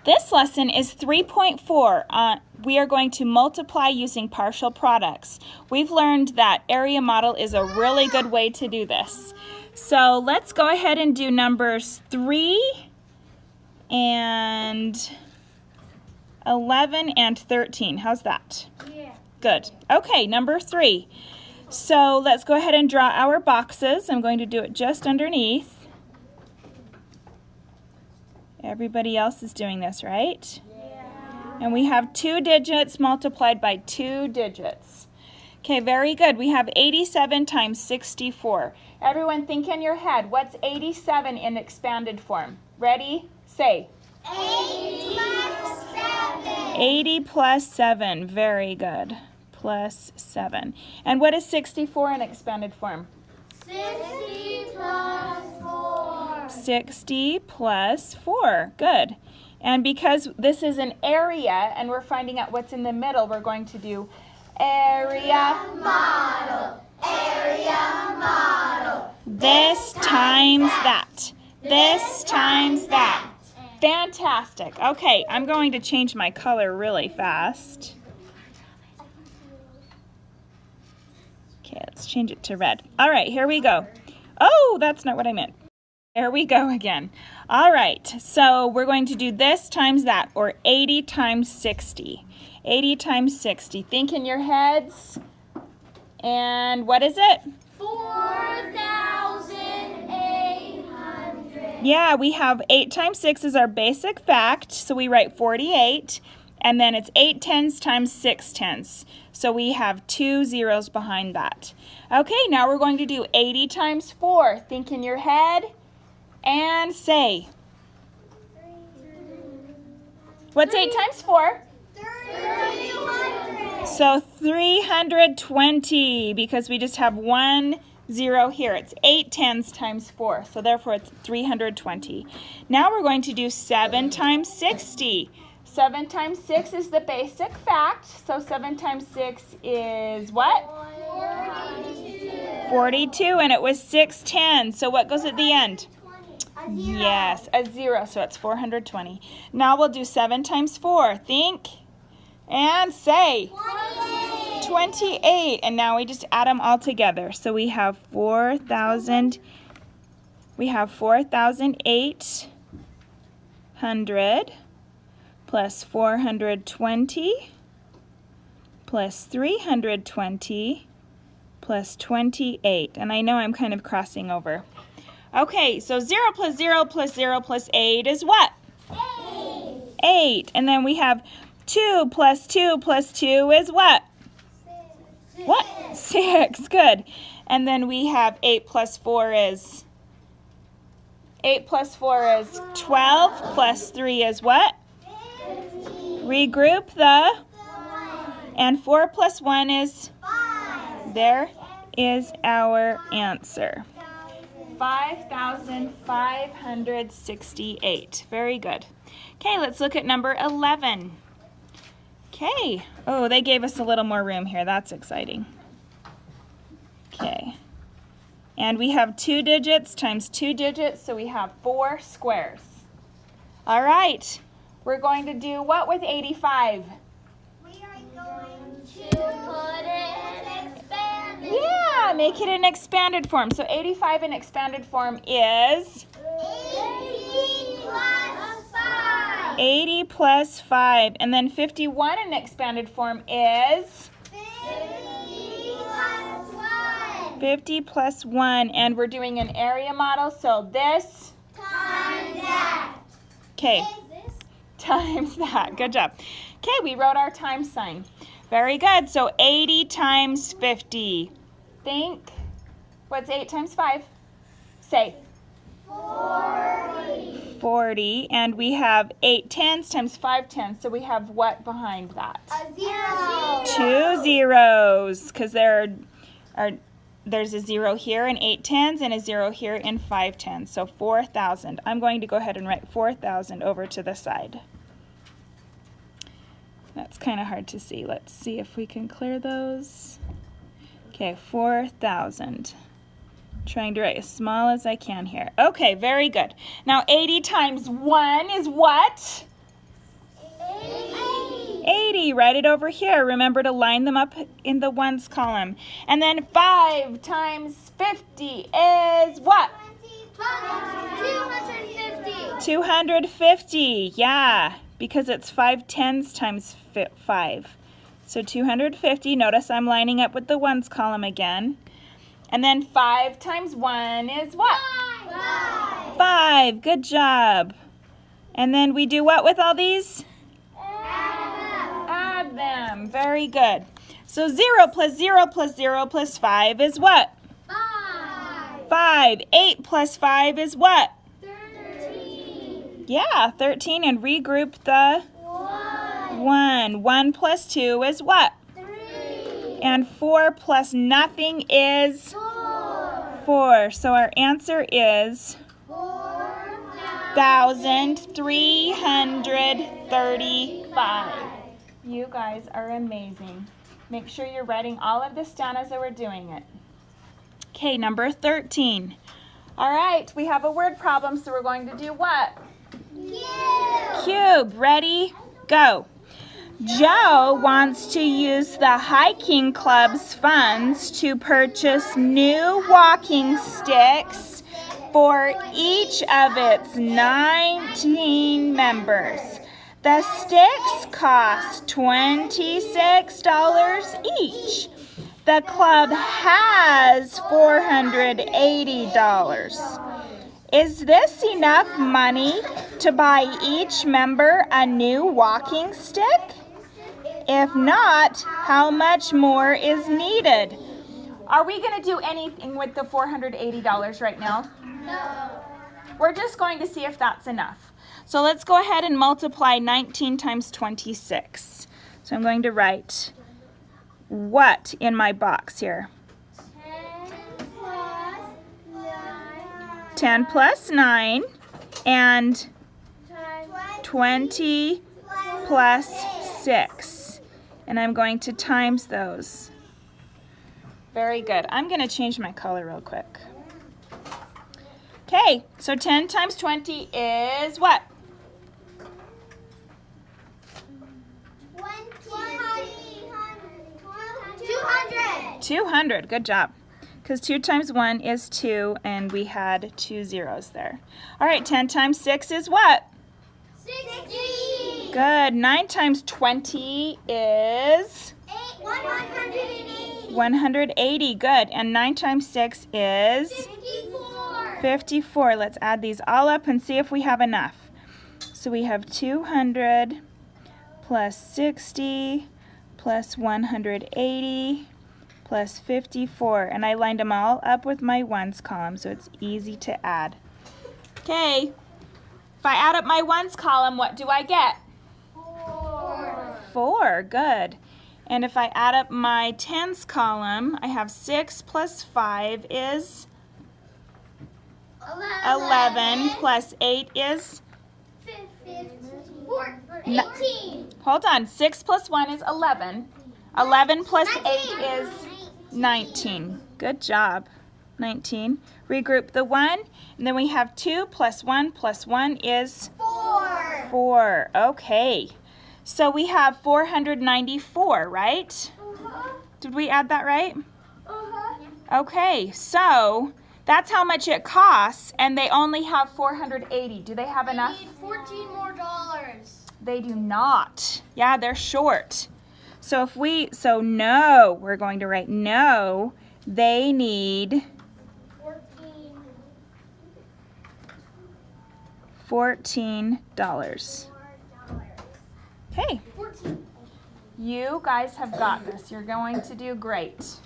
This lesson is 3.4. We are going to multiply using partial products. We've learned that area model is a really good way to do this. So let's go ahead and do numbers 3 and 11 and 13. How's that? Yeah. Good. Okay, number 3. So let's go ahead and draw our boxes. I'm going to do it just underneath. Everybody else is doing this, right? Yeah. And we have 2 digits multiplied by 2 digits. Okay, very good. We have 87 times 64. Everyone think in your head, what's 87 in expanded form? Ready? Say. 80 plus 7. 80 plus 7. Very good. Plus 7. And what is 64 in expanded form? 60 plus 4. 60 plus 4. Good. And because this is an area and we're finding out what's in the middle, we're going to do area Model. Area model. this times that. This times that. Fantastic. Okay, I'm going to change my color really fast. Okay, let's change it to red. All right, here we go. Oh, that's not what I meant. There we go again. All right, so we're going to do this times that, or 80 times 60. 80 times 60. Think in your heads. And what is it? 4,800. Yeah, we have 8 times 6 is our basic fact, so we write 48. And then it's 8 tens times 6 tens. So we have 2 zeros behind that. Okay, now we're going to do 80 times 4. Think in your head and say. What's 8 times 4? 300. So 320, because we just have 1 0 here. It's 8 tens times 4, so therefore it's 320. Now we're going to do 7 times 60. 7 times 6 is the basic fact, so 7 times 6 is what? 42. 42, and it was 6 tens, so what goes at the end? A 0. Yes, a 0, so it's 420. Now we'll do 7 times 4. Think and say. 28. 28, and now we just add them all together. So we have 4,800 plus 420 plus 320 plus 28. And I know I'm kind of crossing over. Okay, so 0 plus 0 plus 0 plus 8 is what? 8. 8. And then we have 2 plus 2 plus 2 is what? 6. What? 6. Good. And then we have 8 plus 4 is 12 plus 3 is what? 15. Regroup the, 1. and 4 plus 1 is, 5. there is our answer. 5,568. Very good. Okay, let's look at number 11. Okay. Oh, they gave us a little more room here. That's exciting. Okay. And we have 2 digits times 2 digits, so we have 4 squares. All right. We're going to do what with 85? We are going to put it in expanded. Yeah, make it an expanded form. So 85 in expanded form is 80 plus 5. 80 plus 5. And then 51 in expanded form is 50 plus 1. 50 plus 1. And we're doing an area model, so this Times that. okay, Is this? times that. Good job. Okay, we wrote our times sign. Very good. So 80 times 50. Think. What's 8 times 5? Say. 40. 40. And we have 8 tens times 5 tens. So we have what behind that? A 0. 2 zeros, because there's a 0 here in 8 tens and a 0 here in 5 tens. So 4,000. I'm going to go ahead and write 4,000 over to the side. That's kind of hard to see. Let's see if we can clear those. Okay, 4,000. Trying to write as small as I can here. Okay, very good. Now 80 times 1 is what? 50. Write it over here. Remember to line them up in the ones column. And then 5 times 50 is what? 250. 250. Yeah, because it's 5 tens times 5. So 250. Notice I'm lining up with the ones column again. And then 5 times 1 is what? 5. 5. Good job. And then we do what with all these? Add them. Very good. So 0 plus 0 plus 0 plus 5 is what? 5. 5. 8 plus 5 is what? 13. Yeah, 13. And regroup the 1. 1 plus 2 is what? 3. And 4 plus nothing is 4. So our answer is 1,335. You guys are amazing. Make sure you're writing all of this down as we're doing it. Okay, number 13. All right, we have a word problem, so we're going to do what? Cube. Ready? Go. Joe wants to use the hiking club's funds to purchase new walking sticks for each of its 19 members. The sticks cost $26 each. The club has $480. Is this enough money to buy each member a new walking stick? If not, how much more is needed? Are we going to do anything with the $480 right now? No. We're just going to see if that's enough. So let's go ahead and multiply 19 times 26. So I'm going to write what in my box here? 10 plus 9 and 20 plus 6. And I'm going to times those. Very good. I'm going to change my color real quick. Okay, so 10 times 20 is what? 200. 200. Good job. Because 2 times 1 is 2, and we had 2 zeros there. All right, 10 times 6 is what? 60. Good. 9 times 20 is? 180. 180. Good. And 9 times 6 is? 54. 54. Let's add these all up and see if we have enough. So we have 200 plus 60 plus 180 plus 54. And I lined them all up with my ones column, so it's easy to add. Okay. If I add up my ones column, what do I get? 4. 4. Good. And if I add up my tens column, I have 6 plus 5 is 11 plus 8 is? 18. Hold on. 6 plus 1 is 11. 11 plus 8 is 19. Good job. 19. Regroup the 1. And then we have 2 plus 1 plus 1 is? 4. 4. Okay. So we have 494, right? Did we add that right? Okay, so that's how much it costs, and they only have 480. Do they have enough? They need 14 more dollars. They do not. Yeah, they're short. So no, we're going to write no. They need 14 $14. Okay. 14. You guys have got this. You're going to do great.